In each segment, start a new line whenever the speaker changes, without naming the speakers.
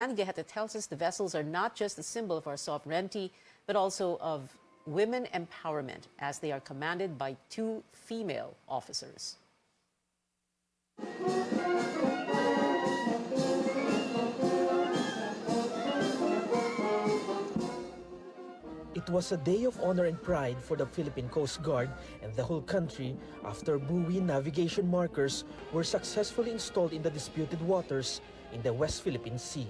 And Geheta tells us the vessels are not just a symbol of our sovereignty, but also of women empowerment, as they are commanded by 2 female officers.
It was a day of honor and pride for the Philippine Coast Guard and the whole country after buoy navigation markers were successfully installed in the disputed waters in the West Philippine Sea.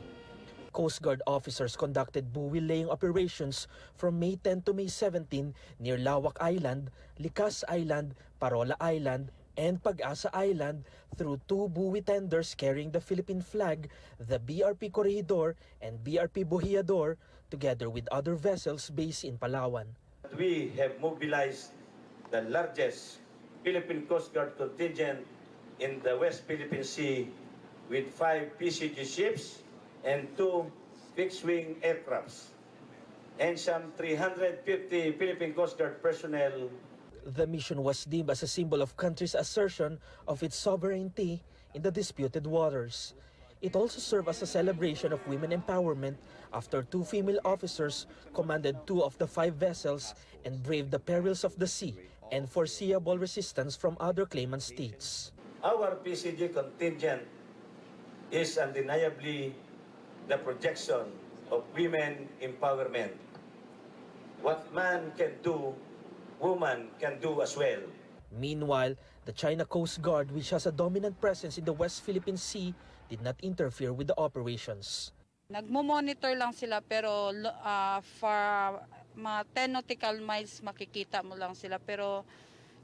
Coast Guard officers conducted buoy laying operations from May 10 to May 17 near Lawak Island, Likas Island, Parola Island, and Pag-asa Island through 2 buoy tenders carrying the Philippine flag, the BRP Corregidor and BRP Buhiador, together with other vessels based in Palawan.
We have mobilized the largest Philippine Coast Guard contingent in the West Philippine Sea with 5 PCG ships and 2 fixed-wing aircrafts, and some 350 Philippine Coast Guard personnel.
The mission was deemed as a symbol of country's assertion of its sovereignty in the disputed waters. It also served as a celebration of women empowerment after 2 female officers commanded 2 of the 5 vessels and braved the perils of the sea and foreseeable resistance from other claimant states.
Our PCG contingent is undeniably the projection of women empowerment. What man can do, woman can do as well.
Meanwhile, the China Coast Guard, which has a dominant presence in the West Philippine Sea, did not interfere with the operations.
Nagmo-monitor lang sila pero for mga 10 nautical miles makikita mo lang sila pero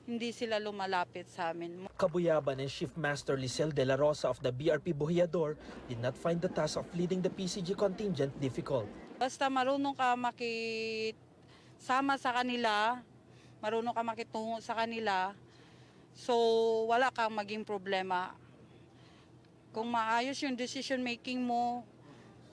hindi sila lumalapit sa amin.
Kabuyaban and Shift Master Lisel de la Rosa of the BRP Buhiador did not find the task of leading the PCG contingent difficult.
Basta marunong ka makisama sa kanila, marunong ka makitungo sa kanila, so wala kang maging problema. Kung maayos yung decision making mo,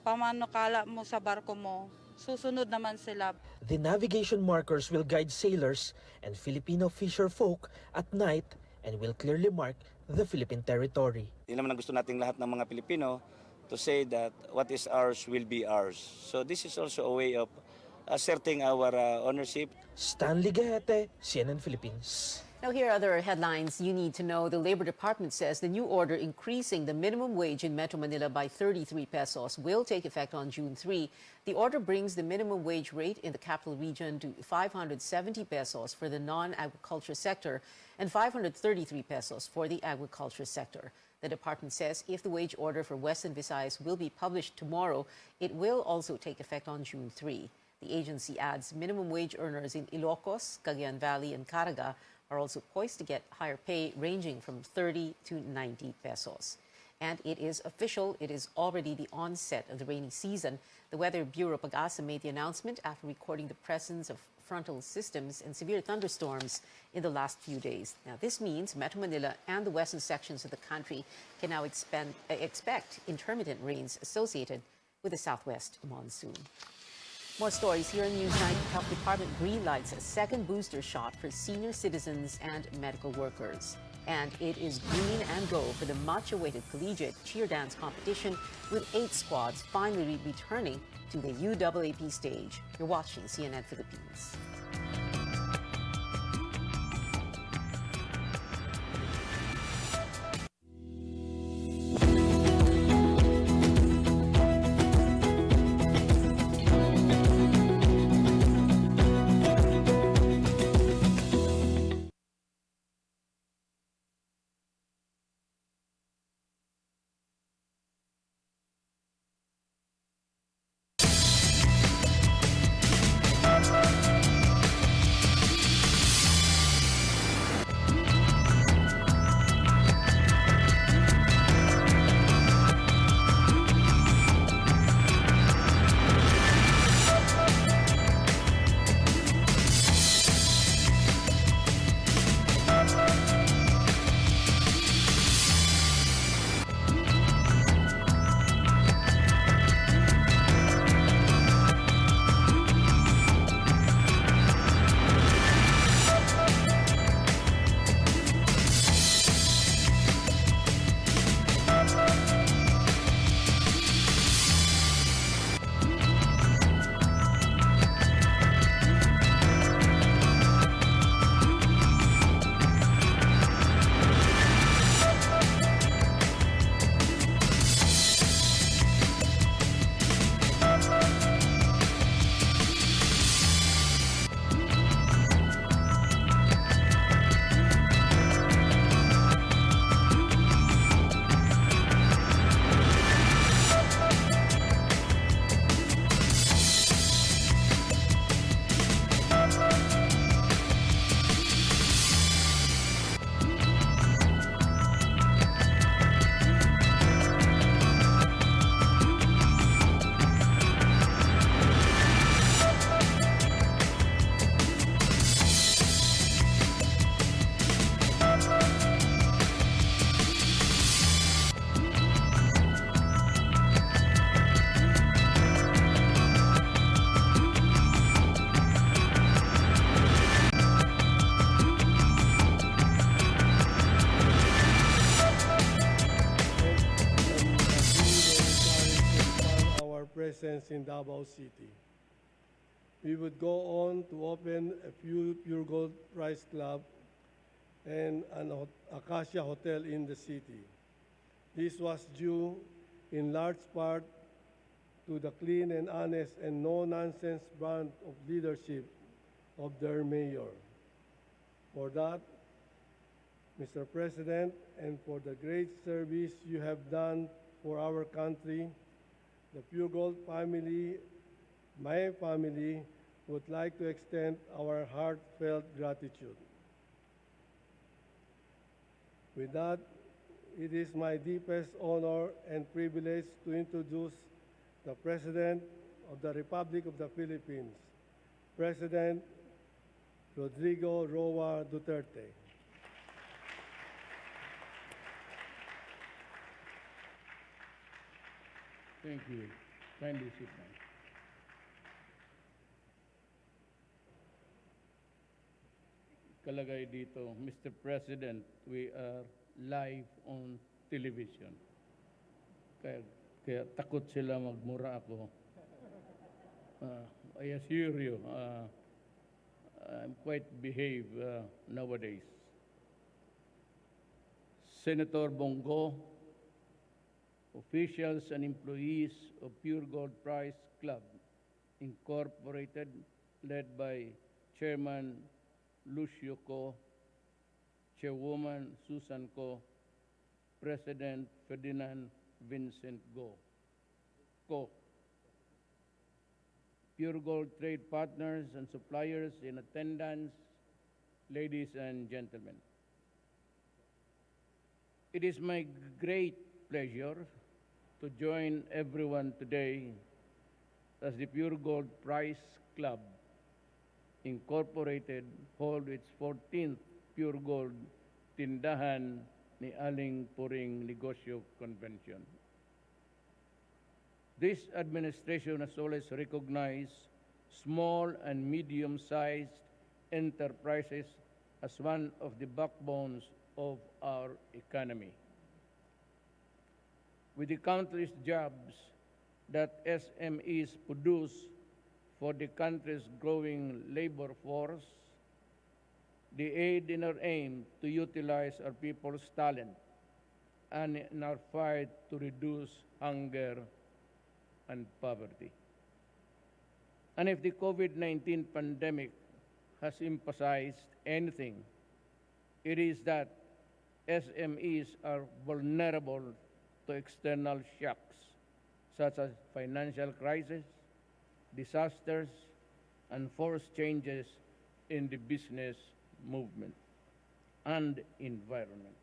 pamanukala mo sa barko mo, susunod naman sila.
The navigation markers will guide sailors and Filipino fisher folk at night and will clearly mark the Philippine territory.
Yun naman ang gusto nating lahat ng mga Pilipino to say that what is ours will be ours. So this is also a way of asserting our ownership.
Stanley Gehete, CNN Philippines.
Now, here are other headlines you need to know. The Labor Department says the new order increasing the minimum wage in Metro Manila by 33 pesos will take effect on June 3. The order brings the minimum wage rate in the capital region to 570 pesos for the non-agriculture sector and 533 pesos for the agriculture sector. The department says if the wage order for Western Visayas will be published tomorrow, it will also take effect on June 3. The agency adds minimum wage earners in Ilocos, Cagayan Valley, and Caraga are also poised to get higher pay ranging from 30 to 90 pesos. And it is official, it is already the onset of the rainy season. The Weather Bureau Pag-asa made the announcement after recording the presence of frontal systems and severe thunderstorms in the last few days. Now, this means Metro Manila and the western sections of the country can now expect intermittent rains associated with the southwest monsoon. More stories here on News 9. Health Department greenlights a second booster shot for senior citizens and medical workers. And it is green and go for the much-awaited collegiate cheer dance competition, with 8 squads finally returning to the UAAP stage. You're watching CNN Philippines.
presence in Davao City. We would go on to open a Pure Gold Prize Club and an Acacia Hotel in the city. This was due in large part to the clean and honest and no-nonsense brand of leadership of their mayor. For that, Mr. President, and for the great service you have done for our country, the Pure Gold family, my family, would like to extend our heartfelt gratitude. With that, it is my deepest honor and privilege to introduce the President of the Republic of the Philippines, President Rodrigo Roa Duterte.
Thank you. Kindly sit down. Kalagay dito, Mr. President, we are live on television. Kaya takot sila magmura ako. I assure you, I'm quite behaved nowadays. Senator Bongo, officials and employees of Pure Gold Prize Club, Incorporated, led by Chairman Lucio Ko, Chairwoman Susan Ko, President Ferdinand Vincent Ko, Pure Gold trade partners and suppliers in attendance, ladies and gentlemen. It is my great pleasure to join everyone today as the Pure Gold Prize Club Incorporated hold its 14th Pure Gold Tindahan ni Aling Puring Negosyo Convention. This administration has always recognized small and medium-sized enterprises as one of the backbones of our economy. With the countless jobs that SMEs produce for the country's growing labor force, they aid in our aim to utilize our people's talent and in our fight to reduce hunger and poverty. And if the COVID-19 pandemic has emphasized anything, it is that SMEs are vulnerable to external shocks such as financial crisis, disasters, and forced changes in the business movement and environment.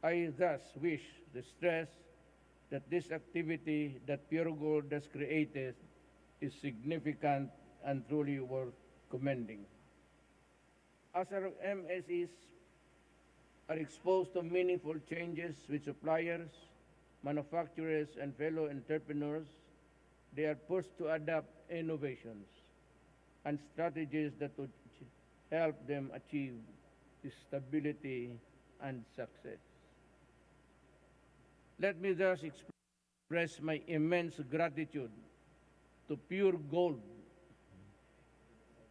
I thus wish to stress that this activity that Pure Gold has created is significant and truly worth commending. As our MSEs are exposed to meaningful changes with suppliers, manufacturers, and fellow entrepreneurs, they are pushed to adopt innovations and strategies that would help them achieve stability and success. Let me thus express my immense gratitude to Pure Gold,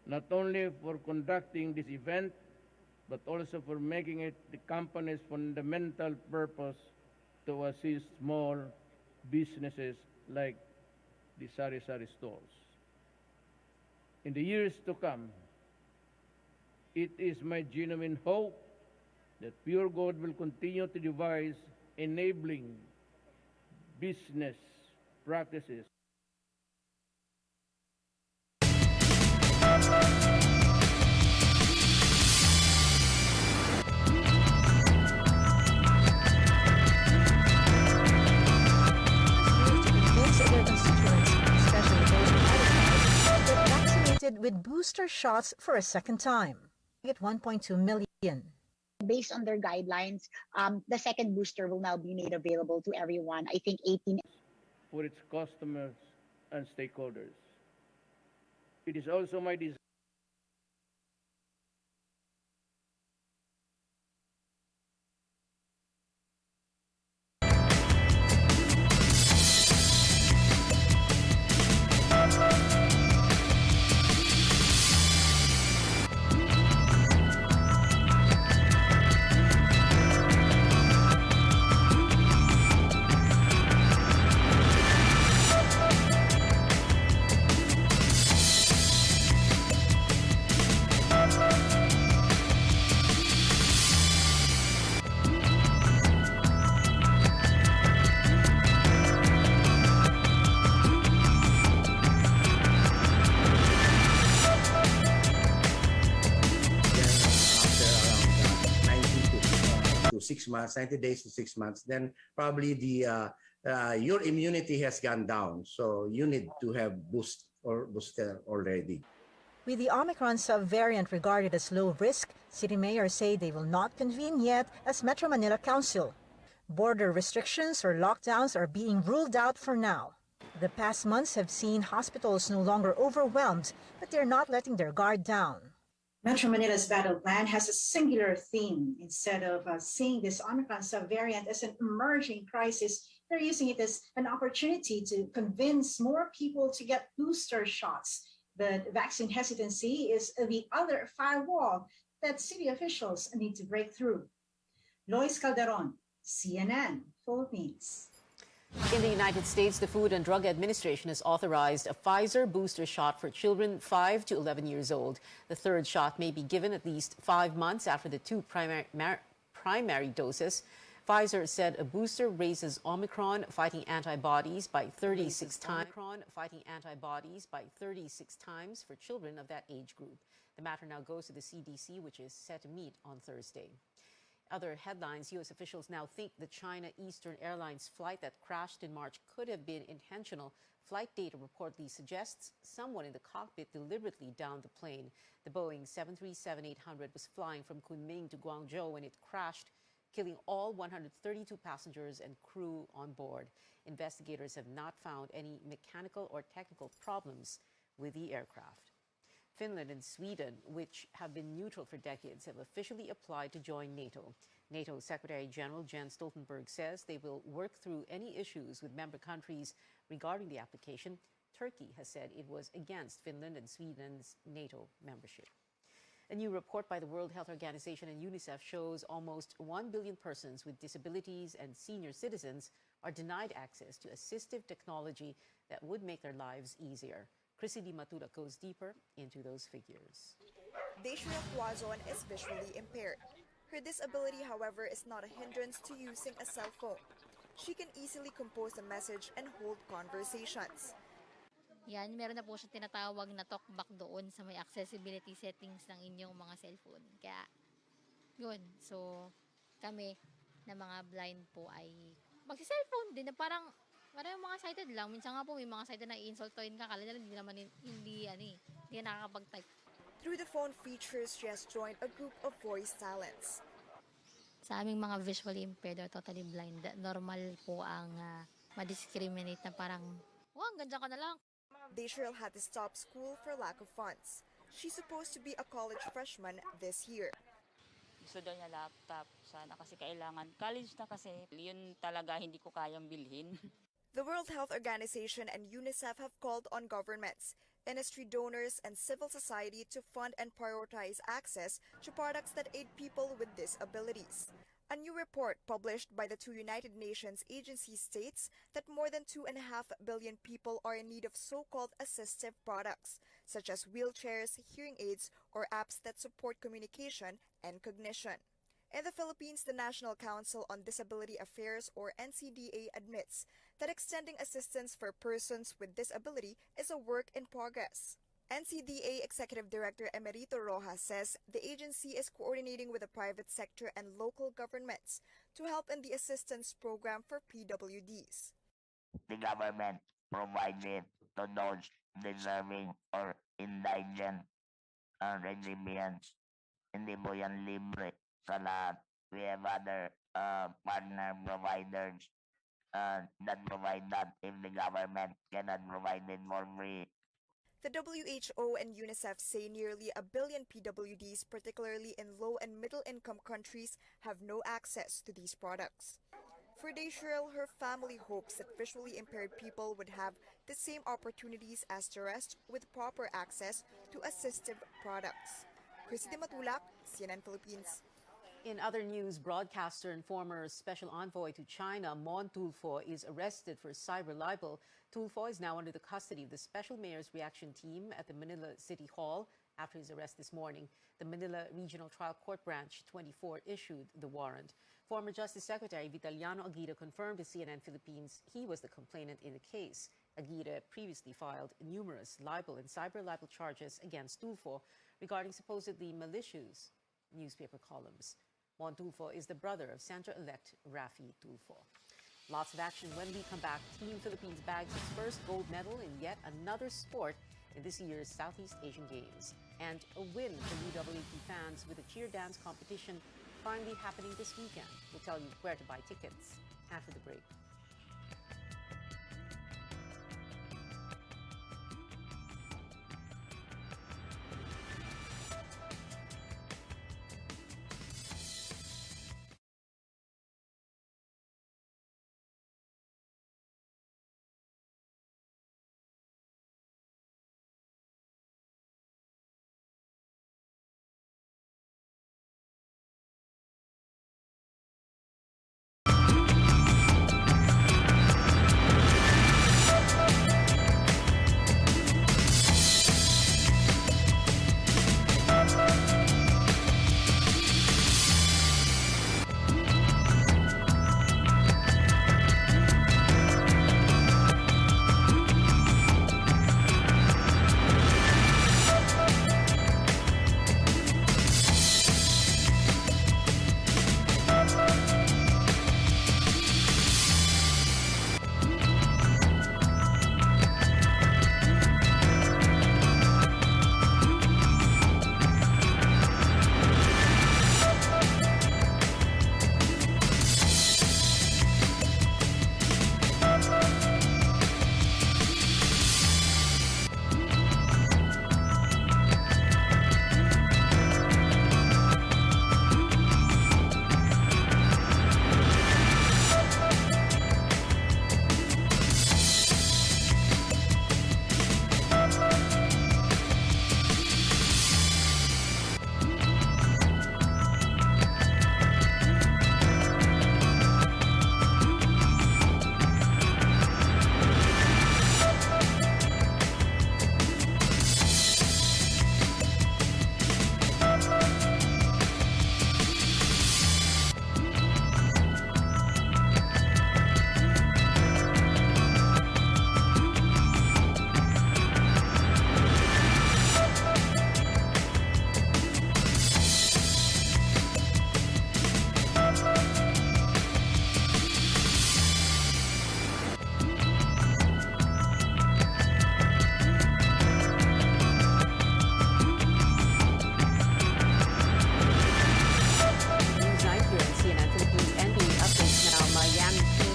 not only for conducting this event, but also for making it the company's fundamental purpose to assist small businesses like the sari-sari stores. In the years to come, it is my genuine hope that Pure Gold will continue to devise enabling business practices
with booster shots for a second time. At 1.2 million.
Based on their guidelines, the second booster will now be made available to everyone. I think 18.
for its customers and stakeholders. It is also my desire
6 months, 90 days to 6 months, then probably your immunity has gone down. So you need to have booster already.
With the Omicron subvariant regarded as low risk, city mayors say they will not convene yet as Metro Manila Council. Border restrictions or lockdowns are being ruled out for now. The past months have seen hospitals no longer overwhelmed, but they're not letting their guard down. Metro Manila's battle plan has a singular theme. Instead of seeing this Omicron subvariant as an emerging crisis, they're using it as an opportunity to convince more people to get booster shots. But vaccine hesitancy is the other firewall that city officials need to break through. Lois Calderon, CNN, Philippines.
In the United States, the Food and Drug Administration has authorized a Pfizer booster shot for children 5 to 11 years old. The third shot may be given at least 5 months after the 2 primary doses. Pfizer said a booster raises Omicron fighting antibodies by 36 times. For children of that age group. The matter now goes to the CDC, which is set to meet on Thursday. Other headlines, U.S. officials now think the China Eastern Airlines flight that crashed in March could have been intentional. Flight data reportedly suggests someone in the cockpit deliberately downed the plane. The Boeing 737-800 was flying from Kunming to Guangzhou when it crashed, killing all 132 passengers and crew on board. Investigators have not found any mechanical or technical problems with the aircraft. Finland and Sweden, which have been neutral for decades, have officially applied to join NATO. NATO Secretary General Jens Stoltenberg says they will work through any issues with member countries regarding the application. Turkey has said it was against Finland and Sweden's NATO membership. A new report by the World Health Organization and UNICEF shows almost 1 billion persons with disabilities and senior citizens are denied access to assistive technology that would make their lives easier. Chrissy Matula goes deeper into those figures.
Deishria Quazon is visually impaired. Her disability, however, is not a hindrance to using a cell phone. She can easily compose a message and hold conversations.
Yan, meron na po siya tinatawag na talkback doon sa may accessibility settings ng inyong mga cellphone. Kaya, yun. So, kami na mga blind po ay magsi-cellphone din na parang mga sighted lang. Minsan nga po may mga sighted na i-insultoin ka. Kala nila hindi nakakapag-type.
Through the phone features, she has joined a group of voice talents.
Sa aming mga visually impaired or totally blind, normal po ang ma-discriminate na parang, ang ganda ka na lang.
Deishria had to stop school for lack of funds. She's supposed to be a college freshman this year.
Gusto daw niya laptop sana kasi kailangan. College na kasi, yun talaga hindi ko kayang bilhin.
The World Health Organization and UNICEF have called on governments, industry donors, and civil society to fund and prioritize access to products that aid people with disabilities. A new report published by the 2 United Nations agencies states that more than 2.5 billion people are in need of so-called assistive products, such as wheelchairs, hearing aids, or apps that support communication and cognition. In the Philippines, the National Council on Disability Affairs, or NCDA, admits that extending assistance for persons with disability is a work in progress. NCDA Executive Director Emerito Rojas says the agency is coordinating with the private sector and local governments to help in the assistance program for PWDs.
The government provided to those deserving or indigent recipients. Hindi po yan libre sa lahat. We have other partner providers that provide that if the government cannot provide it for free.
The WHO and UNICEF say nearly 1 billion PWDs, particularly in low and middle-income countries, have no access to these products. For Deishria, her family hopes that visually impaired people would have the same opportunities as the rest with proper access to assistive products. Chrissy Matulak, CNN Philippines.
In other news, broadcaster and former special envoy to China, Mon Tulfo, is arrested for cyber libel. Tulfo is now under the custody of the Special Mayor's Reaction Team at the Manila City Hall after his arrest this morning. The Manila Regional Trial Court Branch 24 issued the warrant. Former Justice Secretary Vitaliano Aguirre confirmed to CNN Philippines he was the complainant in the case. Aguirre previously filed numerous libel and cyber libel charges against Tulfo regarding supposedly malicious newspaper columns. Juan Tulfo is the brother of Senator-elect Raffy Tulfo. Lots of action when we come back. Team Philippines bags its first gold medal in yet another sport in this year's Southeast Asian Games. And a win for UAAP fans with the cheer dance competition finally happening this weekend. We'll tell you where to buy tickets after the break.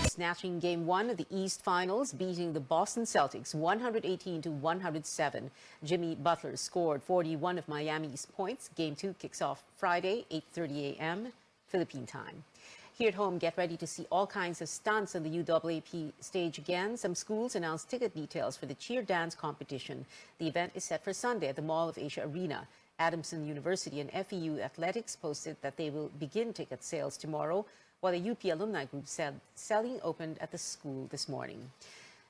Snatching Game 1 of the East Finals, beating the Boston Celtics 118-107. Jimmy Butler scored 41 of Miami's points. Game 2 kicks off Friday, 8:30 a.m. Philippine time. Here at home, get ready to see all kinds of stunts on the UAAP stage again. Some schools announced ticket details for the cheer dance competition. The event is set for Sunday at the Mall of Asia Arena. Adamson University and FEU Athletics posted that they will begin ticket sales tomorrow, while the UP alumni group said selling opened at the school this morning.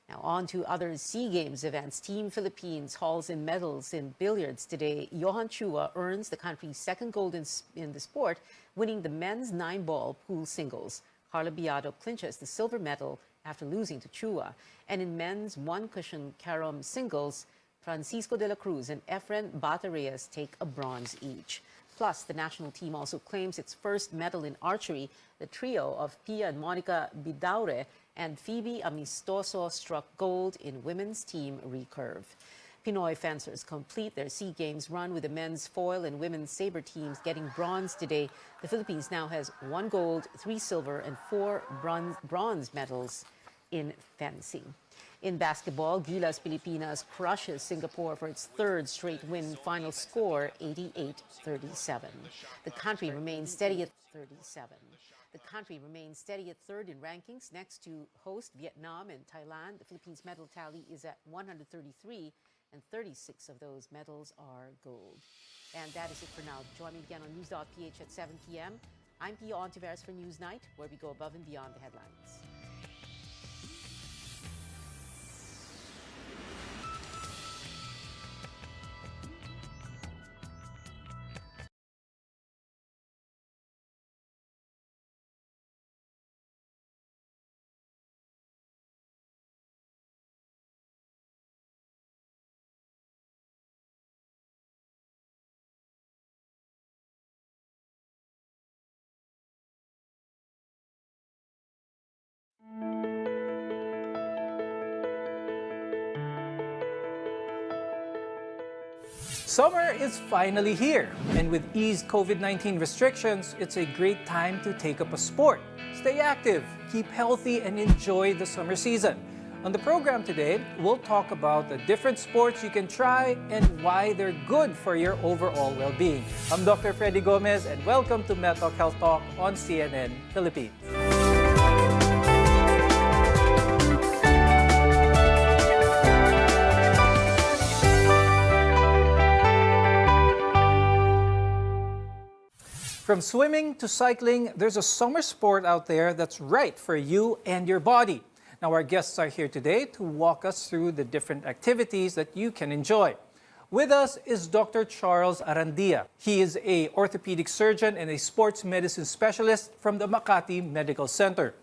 Now on to other SEA Games events. Team Philippines hauls in medals in billiards today. Johan Chua earns the country's second gold in the sport, winning the men's 9-ball pool singles. Carlo Biado clinches the silver medal after losing to Chua. And in men's one-cushion carom singles, Francisco de la Cruz and Efren Batareas take a bronze each. Plus, the national team also claims its first medal in archery. The trio of Pia and Monica Bidaure and Phoebe Amistoso struck gold in women's team recurve. Pinoy fencers complete their SEA Games run with the men's foil and women's saber teams getting bronze today. The Philippines now has 1 gold, 3 silver, and 4 bronze medals in fencing. In basketball, Gilas Pilipinas crushes Singapore for its third straight win. Final score 88-37. The country remains steady at 37. The country remains steady at third in rankings, next to host Vietnam and Thailand. The Philippines medal tally is at 133, and 36 of those medals are gold. And that is it for now. Join me again on News.ph at 7 p.m. I'm Pia Honteveros for Newsnight, where we go above and beyond the headlines.
Summer is finally here, and with eased COVID-19 restrictions, it's a great time to take up a sport. Stay active, keep healthy, and enjoy the summer season. On the program today, we'll talk about the different sports you can try and why they're good for your overall well-being. I'm Dr. Freddy Gomez, and welcome to MedTalk Health Talk on CNN Philippines. From swimming to cycling, there's a summer sport out there that's right for you and your body. Now, our guests are here today to walk us through the different activities that you can enjoy. With us is Dr. Charles Arandia. He is an orthopedic surgeon and a sports medicine specialist from the Makati Medical Center.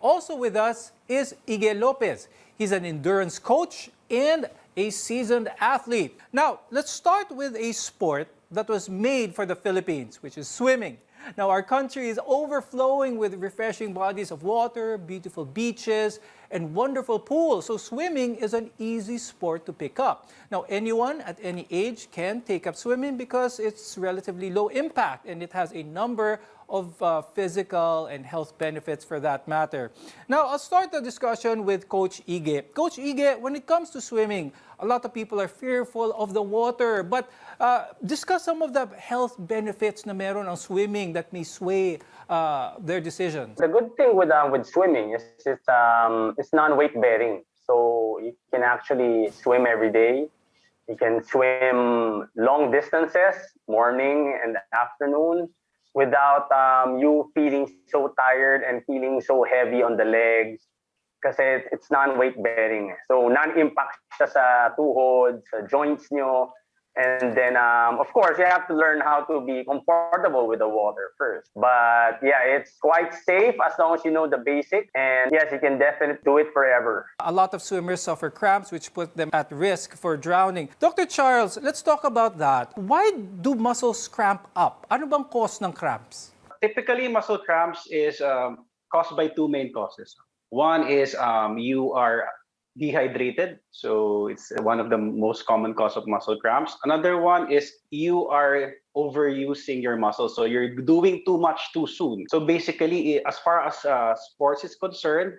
Also with us is Ige Lopez. He's an endurance coach and a seasoned athlete. Now, let's start with a sport that was made for the Philippines, which is swimming. Now, our country is overflowing with refreshing bodies of water, beautiful beaches, and wonderful pools. So swimming is an easy sport to pick up. Now, anyone at any age can take up swimming because it's relatively low impact and it has a number of physical and health benefits for that matter. Now, I'll start the discussion with Coach Ige. Coach Ige, when it comes to swimming, a lot of people are fearful of the water, but discuss some of the health benefits na meron ng swimming that may sway their decisions.
The good thing with swimming is it's non-weight bearing. So you can actually swim every day. You can swim long distances, morning and afternoon, without you feeling so tired and feeling so heavy on the legs. Kasi it's non-weight bearing. So non-impact siya sa tuhod, sa joints nyo. And then, of course, you have to learn how to be comfortable with the water first. But yeah, it's quite safe as long as you know the basics. And yes, you can definitely do it forever.
A lot of swimmers suffer cramps, which put them at risk for drowning. Dr. Charles, let's talk about that. Why do muscles cramp up? Ano bang cause ng cramps?
Typically, muscle cramps is caused by two main causes. One is you are dehydrated, so it's one of the most common cause of muscle cramps. Another one is you are overusing your muscles, so you're doing too much too soon. So basically, as far as sports is concerned,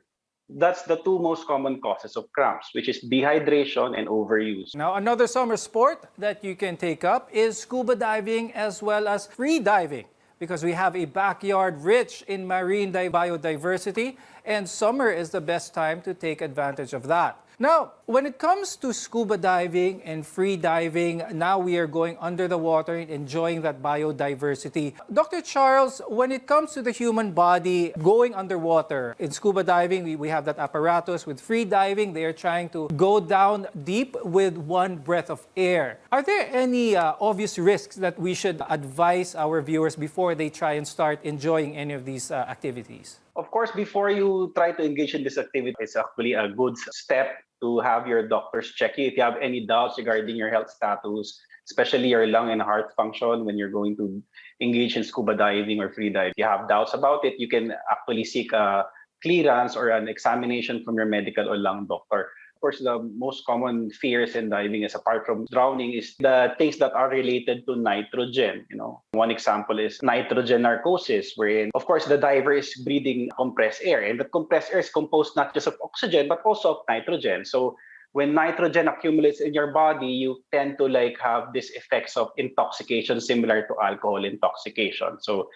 that's the two most common causes of cramps, which is dehydration and overuse.
Now, another summer sport that you can take up is scuba diving as well as free diving, because we have a backyard rich in marine biodiversity, and summer is the best time to take advantage of that. Now, when it comes to scuba diving and free diving, now we are going under the water and enjoying that biodiversity. Dr. Charles, when it comes to the human body going underwater, in scuba diving, we have that apparatus. With free diving, they are trying to go down deep with one breath of air. Are there any obvious risks that we should advise our viewers before they try and start enjoying any of these activities?
Of course, before you try to engage in this activity, it's actually a good step to have your doctors check you if you have any doubts regarding your health status, especially your lung and heart function when you're going to engage in scuba diving or free diving. If you have doubts about it, you can actually seek a clearance or an examination from your medical or lung doctor. Of course, the most common fears in diving is, apart from drowning, is the things that are related to nitrogen. One example is nitrogen narcosis, wherein, of course, the diver is breathing compressed air, and that compressed air is composed not just of oxygen but also of nitrogen. So when nitrogen accumulates in your body, you tend to have these effects of intoxication similar to alcohol intoxication. So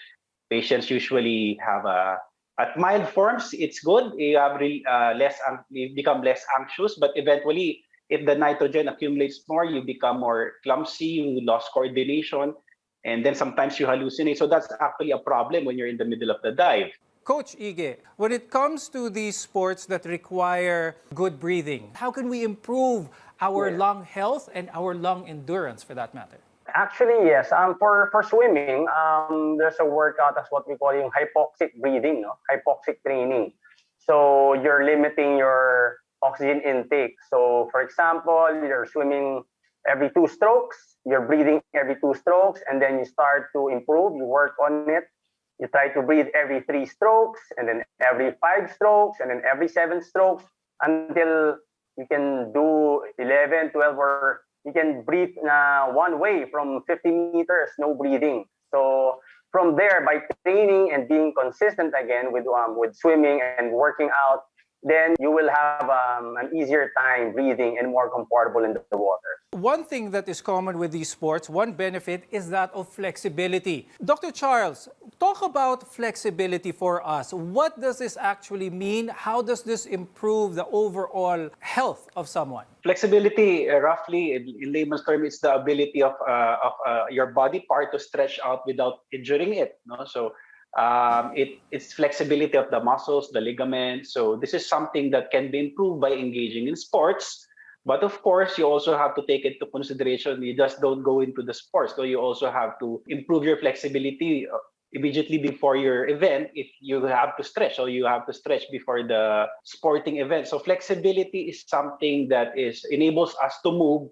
patients usually have at mild forms, it's good. You have you become less anxious, but eventually, if the nitrogen accumulates more, you become more clumsy, you lose coordination, and then sometimes you hallucinate. So that's actually a problem when you're in the middle of the dive.
Coach Ige, when it comes to these sports that require good breathing, how can we improve our lung health and our lung endurance for that matter?
Actually, yes. For swimming, there's a workout that's what we call hypoxic breathing, hypoxic training. So you're limiting your oxygen intake. So for example, you're swimming every 2 strokes, you're breathing every 2 strokes, and then you start to improve, you work on it. You try to breathe every 3 strokes, and then every 5 strokes, and then every 7 strokes, until you can do 11, 12, or you can breathe one way from 50 meters, no breathing. So from there, by training and being consistent again with swimming and working out, then you will have an easier time breathing and more comfortable in the water.
One thing that is common with these sports, one benefit is that of flexibility. Dr. Charles, talk about flexibility for us. What does this actually mean? How does this improve the overall health of someone?
Flexibility, roughly in layman's term, is the ability of your body part to stretch out without injuring it. No? So it's flexibility of the muscles, the ligaments. So this is something that can be improved by engaging in sports. But of course, you also have to take into consideration, you just don't go into the sports. So you also have to improve your flexibility immediately before your event if you have to stretch, or you have to stretch before the sporting event. So flexibility is something that enables us to move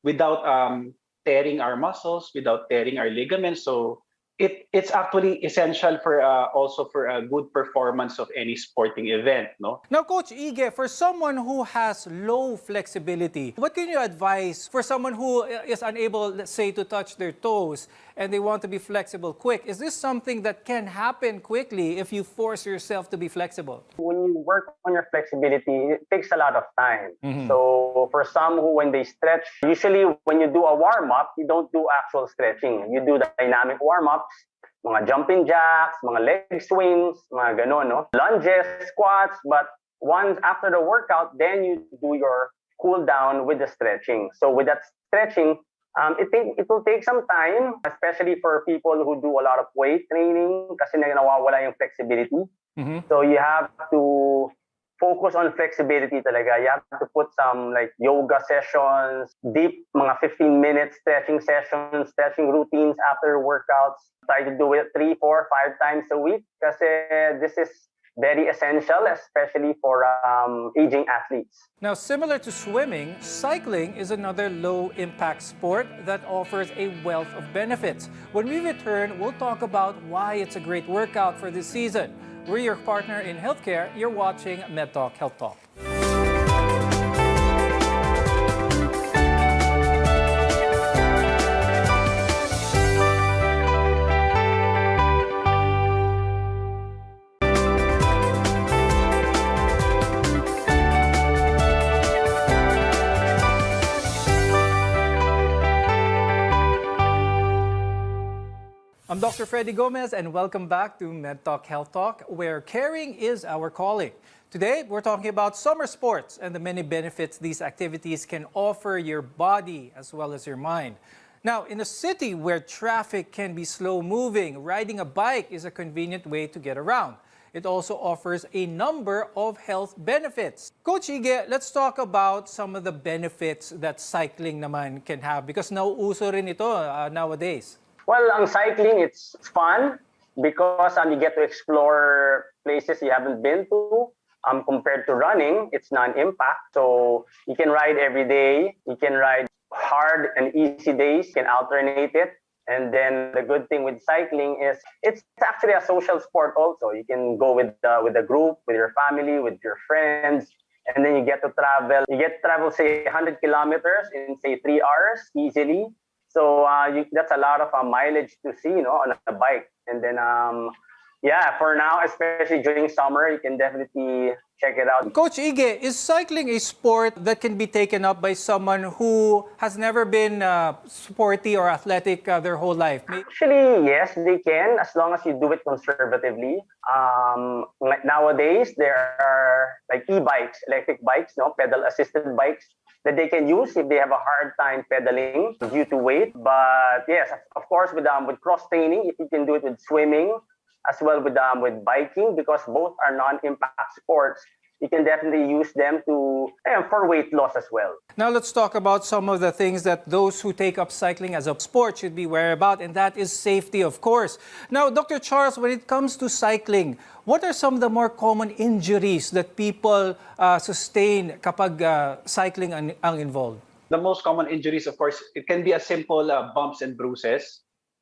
without tearing our muscles, without tearing our ligaments. So it's actually essential for also for a good performance of any sporting event, no?
Now, Coach Ige, for someone who has low flexibility, what can you advise for someone who is unable, let's say, to touch their toes and they want to be flexible quick? Is this something that can happen quickly if you force yourself to be flexible?
When you work on your flexibility, it takes a lot of time. So for some who, when they stretch, usually when you do a warm-up, you don't do actual stretching. You do the dynamic warm-ups, mga jumping jacks, mga leg swings, mga ganon, no? Lunges, squats, but once after the workout, then you do your cool down with the stretching. So with that stretching, it will take some time, especially for people who do a lot of weight training kasi nawawala yung flexibility. So you have to focus on flexibility talaga. You have to put some like yoga sessions, deep mga 15 minutes stretching sessions, stretching routines after workouts. Try to do it 3, 4, 5 times a week kasi this is very essential, especially for aging athletes.
Now, similar to swimming, cycling is another low-impact sport that offers a wealth of benefits. When we return, we'll talk about why it's a great workout for this season. We're your partner in healthcare. You're watching MedTalk Health Talk. I'm Dr. Freddy Gomez, and welcome back to MedTalk Health Talk, where caring is our calling. Today, we're talking about summer sports and the many benefits these activities can offer your body as well as your mind. Now, in a city where traffic can be slow-moving, riding a bike is a convenient way to get around. It also offers a number of health benefits. Coach Ige, let's talk about some of the benefits that cycling naman can have because nauuso rin ito nowadays.
Well, ang cycling, it's fun because you get to explore places you haven't been to. Compared to running, it's non-impact. So you can ride every day. You can ride hard and easy days. You can alternate it. And then the good thing with cycling is it's actually a social sport also. You can go with a group, with your family, with your friends. And then you get to travel. You get to travel, say, 100 kilometers in, say, 3 hours easily. So that's a lot of mileage to see, on a bike. And then, for now, especially during summer, you can definitely check it out.
Coach Ige, is cycling a sport that can be taken up by someone who has never been sporty or athletic their whole life?
Actually, yes, they can, as long as you do it conservatively. Nowadays, there are like e-bikes, electric bikes, pedal-assisted bikes that they can use if they have a hard time pedaling due to weight. But yes, of course, with cross-training, if you can do it with swimming, as well with biking, because both are non-impact sports, you can definitely use them for weight loss as well.
Now let's talk about some of the things that those who take up cycling as a sport should be aware about, and that is safety, of course. Now, Dr. Charles, when it comes to cycling, what are some of the more common injuries that people sustain kapag cycling ang involved?
The most common injuries, of course, it can be as simple bumps and bruises.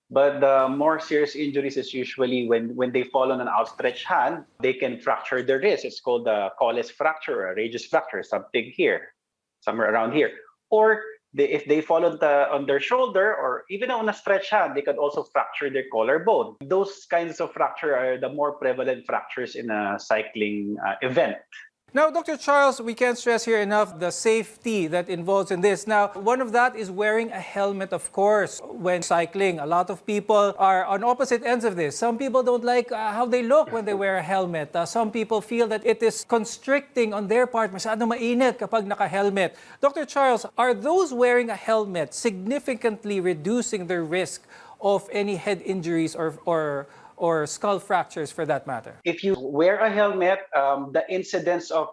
But the more serious injuries is usually when they fall on an outstretched hand, they can fracture their wrist. It's called a Colles fracture or a Regis fracture, something here, somewhere around here. Or if they fall on their shoulder or even on a stretch hand, they could also fracture their collarbone. Those kinds of fracture are the more prevalent fractures in a cycling event.
Now, Dr. Charles, we can't stress here enough the safety that involves in this. Now, one of that is wearing a helmet, of course, when cycling. A lot of people are on opposite ends of this. Some people don't like how they look when they wear a helmet. Some people feel that it is constricting on their part. Masyadong mainit kapag naka-helmet. Dr. Charles, are those wearing a helmet significantly reducing the risk of any head injuries or skull fractures for that matter?
If you wear a helmet, the incidence of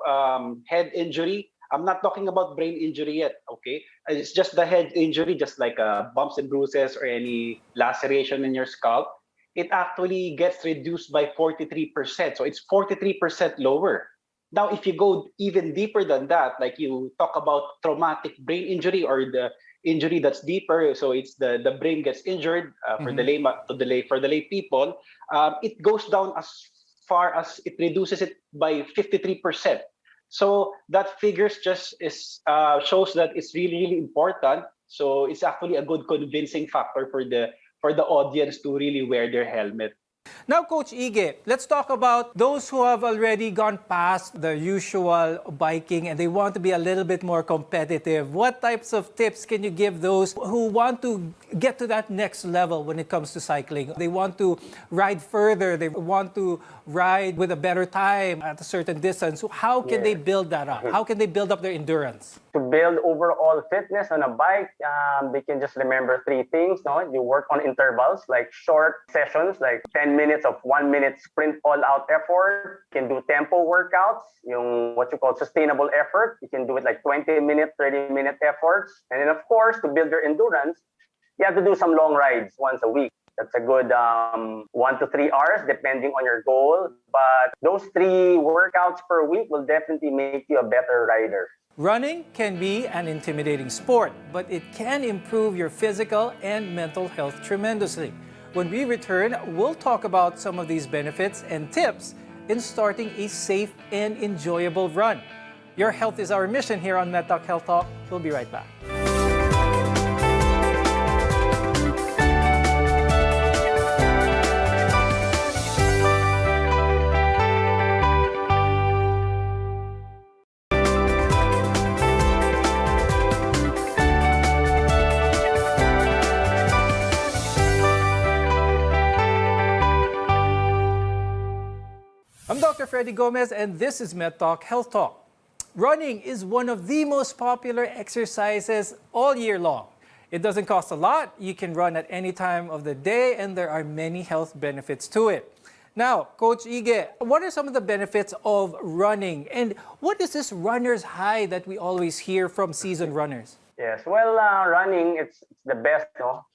head injury, I'm not talking about brain injury yet, okay? It's just the head injury, just like bumps and bruises or any laceration in your scalp. It actually gets reduced by 43%. So it's 43% lower. Now, if you go even deeper than that, like you talk about traumatic brain injury or the injury that's deeper, so it's the brain gets injured for the lay people, it goes down as far as it reduces it by 53%. So that figures just shows that it's really important. So it's actually a good convincing factor for the audience to really wear their helmet.
Now, Coach Ige, let's talk about those who have already gone past the usual biking and they want to be a little bit more competitive. What types of tips can you give those who want to get to that next level when it comes to cycling? They want to ride further. They want to ride with a better time at a certain distance. So how can they build that up? How can they build up their endurance?
To build overall fitness on a bike, they can just remember three things. No, you work on intervals, like short sessions, like 10 minutes of 1 minute sprint all-out effort. You can do tempo workouts, what you call sustainable effort. You can do it like 20-minute, 30-minute efforts. And then, of course, to build your endurance, you have to do some long rides once a week. That's a good 1 to 3 hours, depending on your goal. But those 3 workouts per week will definitely make you a better rider.
Running can be an intimidating sport, but it can improve your physical and mental health tremendously. When we return, we'll talk about some of these benefits and tips in starting a safe and enjoyable run. Your health is our mission here on MedTalk Health Talk. We'll be right back. I'm Dr. Freddy Gomez, and this is MedTalk Health Talk. Running is one of the most popular exercises all year long. It doesn't cost a lot, you can run at any time of the day, and there are many health benefits to it. Now, Coach Ige, what are some of the benefits of running? And what is this runner's high that we always hear from seasoned runners?
Yes, well, running, it's the best, no?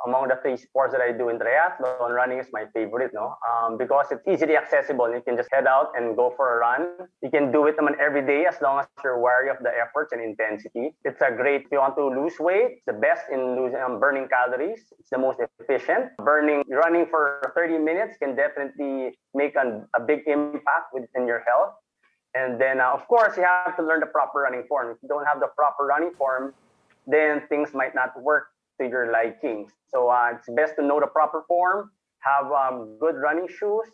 Among the 3 sports that I do in triathlon, running is my favorite, no? Because it's easily accessible. You can just head out and go for a run. You can do it every day as long as you're wary of the efforts and intensity. It's a great, if you want to lose weight, it's the best in burning calories. It's the most efficient. Running for 30 minutes can definitely make a big impact within your health. And then, of course, you have to learn the proper running form. If you don't have the proper running form, then things might not work to your liking. So it's best to know the proper form, have good running shoes,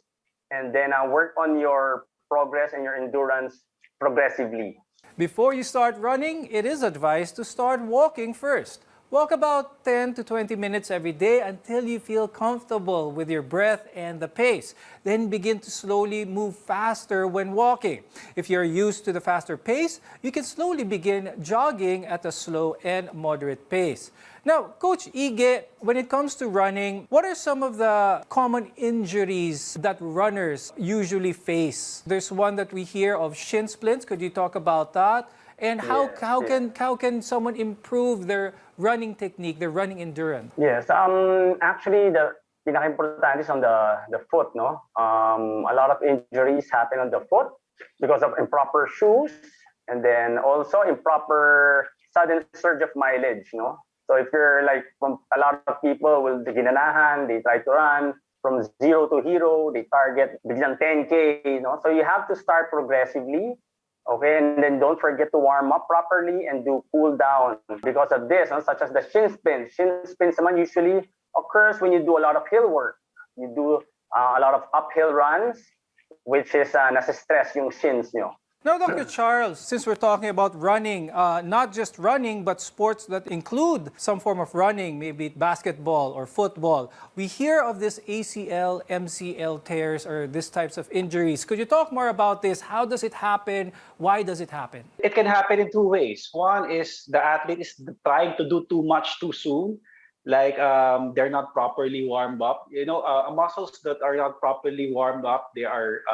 and then work on your progress and your endurance progressively.
Before you start running, it is advised to start walking first. Walk about 10 to 20 minutes every day until you feel comfortable with your breath and the pace. Then begin to slowly move faster when walking. If you're used to the faster pace, you can slowly begin jogging at a slow and moderate pace. Now, Coach Ige, when it comes to running, what are some of the common injuries that runners usually face? There's one that we hear of shin splints. Could you talk about that? And how can someone improve their running technique, their running endurance?
Yes, actually the pinaka-importante is on the foot, no? A lot of injuries happen on the foot because of improper shoes and then also improper sudden surge of mileage, no? So if you're like, a lot of people will ginanahan, they try to run from 0 to hero, they target biglang 10K, no? So you have to start progressively. Okay, and then don't forget to warm up properly and do cool down because of this, such as the shin spin. Shin spins naman usually occurs when you do a lot of hill work. You do a lot of uphill runs, which is nasa-stress yung shins nyo.
Now, Dr. Charles, since we're talking about running, not just running, but sports that include some form of running, maybe basketball or football, we hear of this ACL, MCL tears or these types of injuries. Could you talk more about this? How does it happen? Why does it happen?
It can happen in two ways. One is the athlete is trying to do too much too soon. Like they're not properly warmed up. Muscles that are not properly warmed up, they are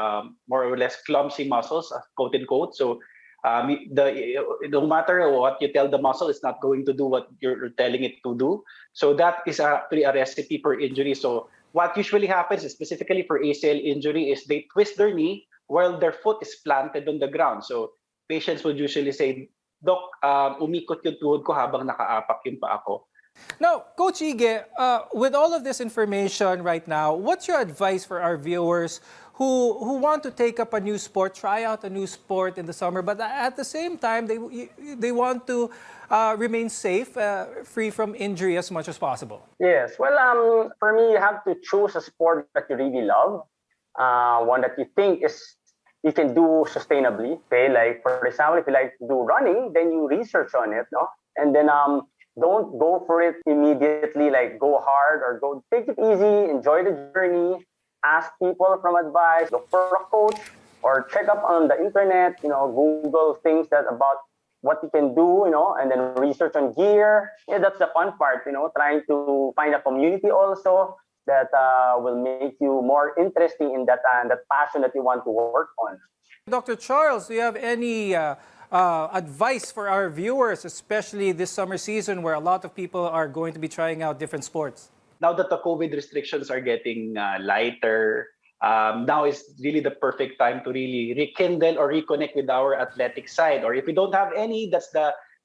more or less clumsy muscles, quote unquote. So no matter what you tell the muscle, it's not going to do what you're telling it to do. So that is actually a recipe for injury. So what usually happens, specifically for ACL injury, is they twist their knee while their foot is planted on the ground. So patients would usually say, Doc, umikot yung tuhod ko habang nakaapak yung paa ko.
Now, Coach Ige, with all of this information right now, what's your advice for our viewers who want to take up a new sport, try out a new sport in the summer, but at the same time, they want to remain safe, free from injury as much as possible?
Yes, well, for me, you have to choose a sport that you really love, one that you think you can do sustainably. Okay, like for example, if you like to do running, then you research on it, no, and then don't go for it immediately, like go hard or go take it easy, enjoy the journey, ask people from advice, look for a coach or check up on the internet, Google things about what you can do, and then research on gear. Yeah, that's the fun part, trying to find a community also that will make you more interesting in that passion that you want to work on.
Dr. Charles, do you have any advice for our viewers, especially this summer season where a lot of people are going to be trying out different sports?
Now that the COVID restrictions are getting lighter, now is really the perfect time to really rekindle or reconnect with our athletic side. Or if we don't have any, this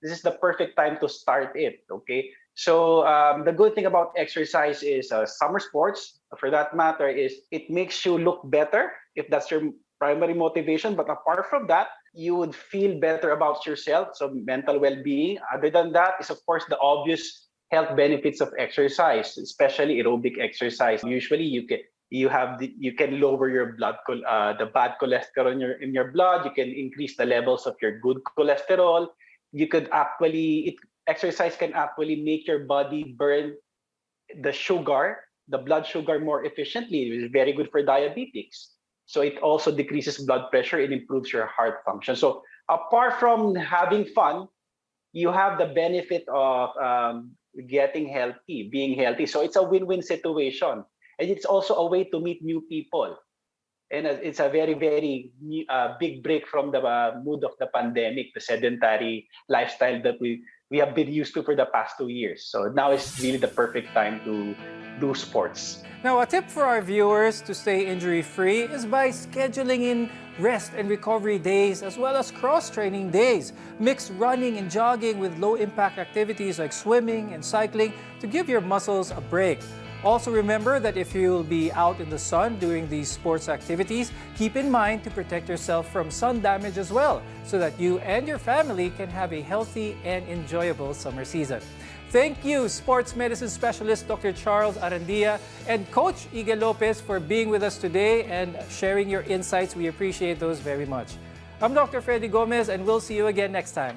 is the perfect time to start it. Okay. So the good thing about exercise is summer sports, for that matter, is it makes you look better if that's your primary motivation. But apart from that, you would feel better about yourself. So mental well-being. Other than that is, of course, the obvious health benefits of exercise, especially aerobic exercise. Usually, you can lower your the bad cholesterol in your blood. You can increase the levels of your good cholesterol. Exercise can actually make your body burn the blood sugar more efficiently. It is very good for diabetics. So it also decreases blood pressure and improves your heart function. So apart from having fun, you have the benefit of getting healthy, being healthy. So it's a win-win situation. And it's also a way to meet new people. And it's a very, very big break from the mood of the pandemic, the sedentary lifestyle that we have been used to for the past 2 years. So now is really the perfect time to do sports.
Now, a tip for our viewers to stay injury-free is by scheduling in rest and recovery days as well as cross-training days. Mix running and jogging with low-impact activities like swimming and cycling to give your muscles a break. Also remember that if you'll be out in the sun during these sports activities, keep in mind to protect yourself from sun damage as well so that you and your family can have a healthy and enjoyable summer season. Thank you, sports medicine specialist Dr. Charles Arandia and Coach Ige Lopez for being with us today and sharing your insights. We appreciate those very much. I'm Dr. Freddy Gomez and we'll see you again next time.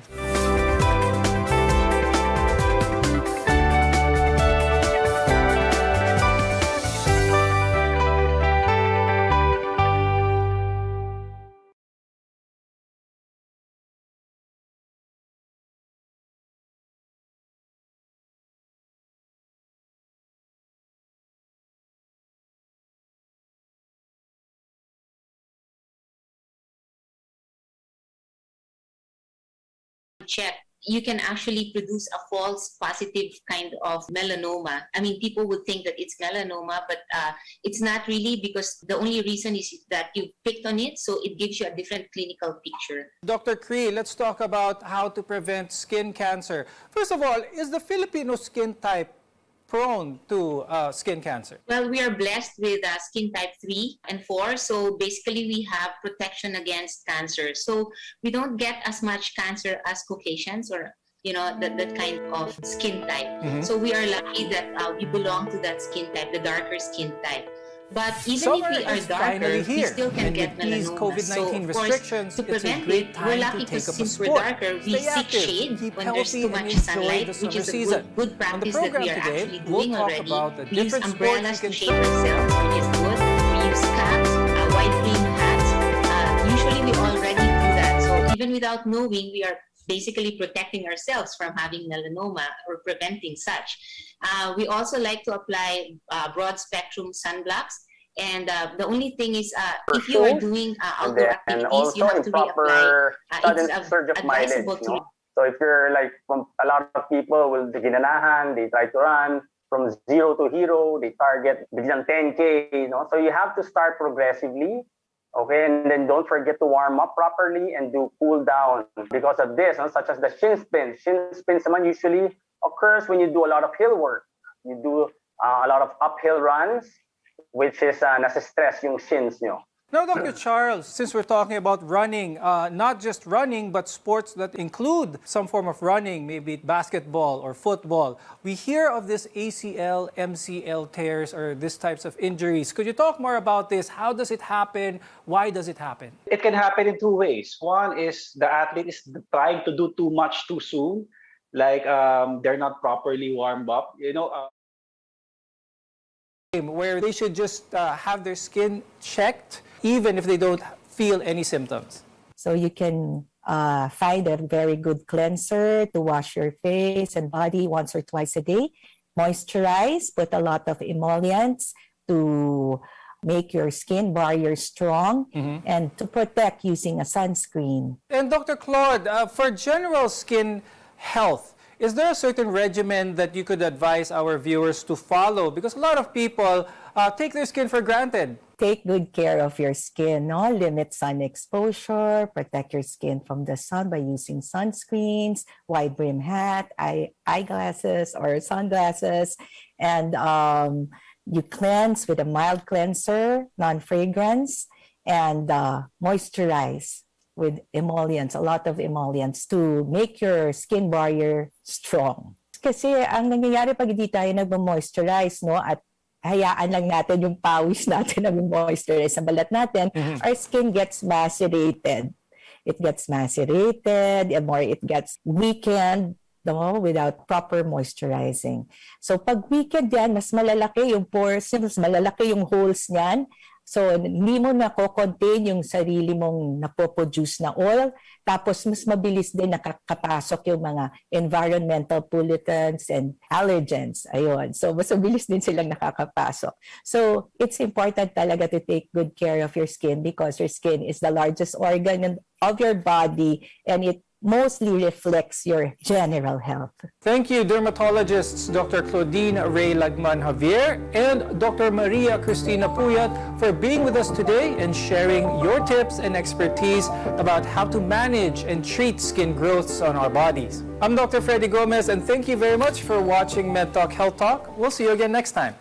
check, you can actually produce a false positive kind of melanoma. I mean, people would think that it's melanoma, but it's not really, because the only reason is that you picked on it, so it gives you a different clinical picture.
Dr. Cree, let's talk about how to prevent skin cancer. First of all, is the Filipino skin type prone to skin cancer?
Well, we are blessed with skin type 3 and 4. So basically, we have protection against cancer. So we don't get as much cancer as Caucasians or that kind of skin type. So we are lucky that we belong to that skin type, the darker skin type. But even if we are darker, we still can get melanoma.
COVID-19 restrictions,
to prevent it, we're lucky because since we're darker, we seek shade when there's too much sunlight, which is a good practice that we are actually doing already. We use umbrellas to shade ourselves, which is good. We use caps, white cream hats. Usually we already do that. So even without knowing, we are basically protecting ourselves from having melanoma or preventing such. We also like to apply broad spectrum sunblocks. And the only thing is, if you are doing outdoor activities, you have to reapply. It's advisable to.
So if you're like, from a lot of people will ginanahan, they try to run from 0 to hero, they target biglang 10K, So you have to start progressively. Okay, and then don't forget to warm up properly and do cool down because of this, such as the shin splints. Shin splints naman usually occurs when you do a lot of hill work. You do a lot of uphill runs, which is nasa-stress yung shins nyo.
Now, Dr. Charles, since we're talking about running, not just running, but sports that include some form of running, maybe basketball or football, we hear of this ACL, MCL tears or these types of injuries. Could you talk more about this? How does it happen? Why does it happen?
It can happen in two ways. One is the athlete is trying to do too much too soon, like they're not properly warmed up.
Where they should just have their skin checked, even if they don't feel any symptoms.
So you can find a very good cleanser to wash your face and body once or twice a day. Moisturize, put a lot of emollients to make your skin barrier strong and to protect using a sunscreen.
And Dr. Claude, for general skin health, is there a certain regimen that you could advise our viewers to follow? Because a lot of people take their skin for granted.
Take good care of your skin, limit sun exposure, protect your skin from the sun by using sunscreens, wide brim hat, eyeglasses or sunglasses, and you cleanse with a mild cleanser, non-fragrance, and moisturize with emollients, a lot of emollients to make your skin barrier strong. Kasi ang nangyayari pag hindi tayo nag-moisturize, at hayaan lang natin yung pawis natin nag-moisturize sa balat natin, our skin gets macerated. It gets macerated, or it gets weakened, without proper moisturizing. So pag weakened yan, mas malalaki yung pores, mas malalaki yung holes niyan. So, hindi mo nako-contain yung sarili mong napoproduce na oil. Tapos, mas mabilis din nakakapasok yung mga environmental pollutants and allergens. Ayun. So, mas mabilis din silang nakakapasok. So, it's important talaga to take good care of your skin because your skin is the largest organ of your body and it mostly reflects your general health.
Thank you, dermatologists Dr. Claudine Ray Lagman-Javier and Dr. Maria Cristina Puyat for being with us today and sharing your tips and expertise about how to manage and treat skin growths on our bodies. I'm Dr. Freddy Gomez, and thank you very much for watching MedTalk Health Talk. We'll see you again next time.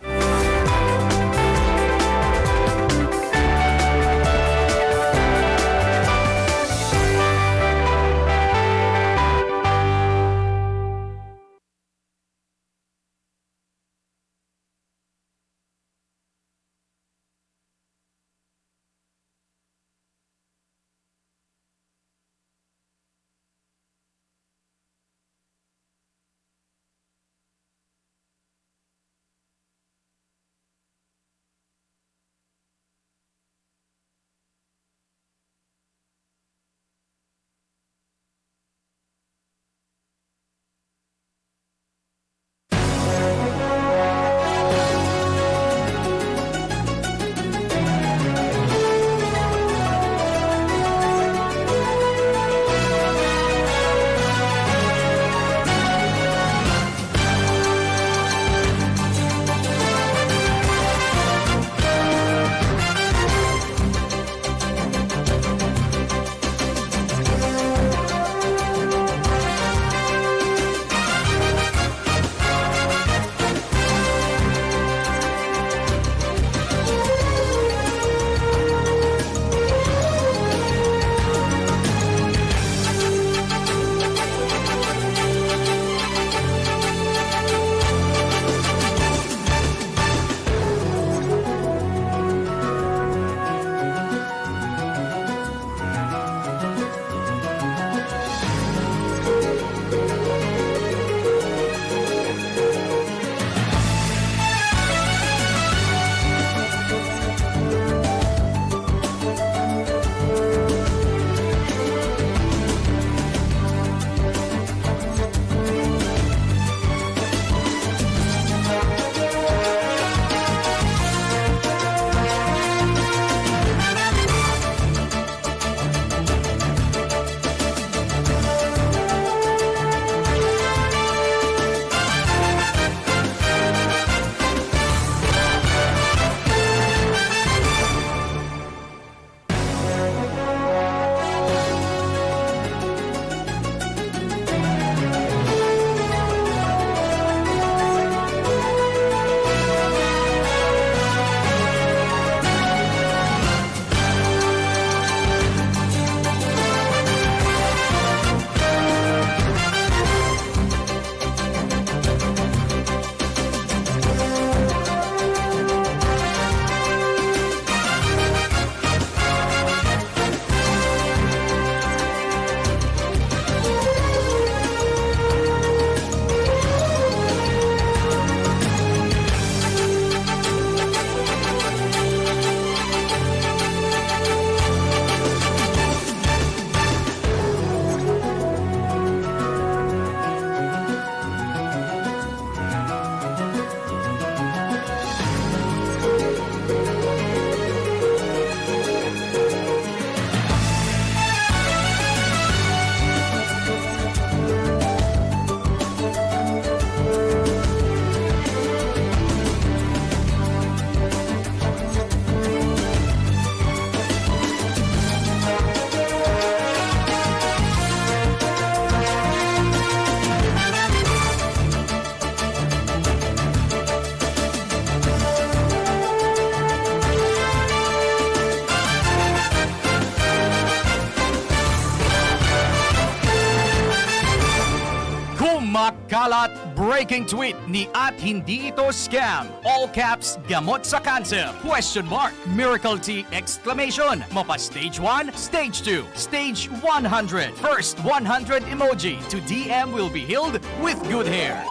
Makalat breaking tweet ni at hindi ito scam. All caps, gamot sa cancer? Question mark. Miracle tea exclamation. Mapa stage 1, stage 2, stage 100. First 100 emoji to DM will be healed with good hair.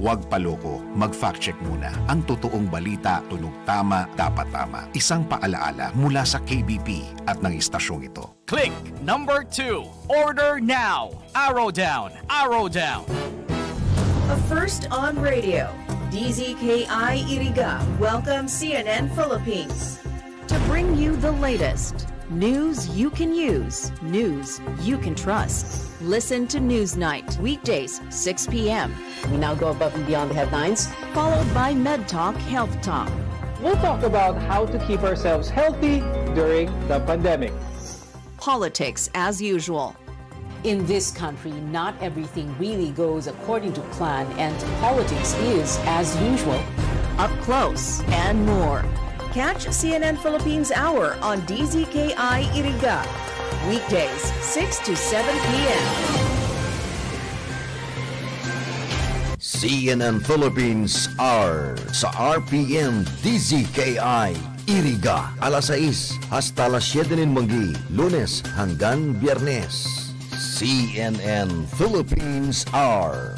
Huwag paloko, mag-fact check muna. Ang totoong balita, tunog tama, dapat tama. Isang paalaala mula sa KBP at ng istasyong ito.
Click number 2. Order now. Arrow down. Arrow down.
A first on radio. DZKI-IRIGA welcomes CNN Philippines to bring you the latest. News you can use, news you can trust. Listen to Newsnight, weekdays, 6 p.m.
We now go above and beyond the headlines.
Followed by Med Talk, Health Talk.
We'll talk about how to keep ourselves healthy during the pandemic.
Politics as usual.
In this country, not everything really goes according to plan, and politics is, as usual,
Up close and more. Catch CNN Philippines Hour on DZKI-IRIGA. Weekdays, 6 to 7 p.m.
CNN Philippines Hour sa RPN-DZKI-IRIGA. Alas 6 hasta alas 7 ng magi, Lunes hanggang Biyernes. CNN Philippines Hour.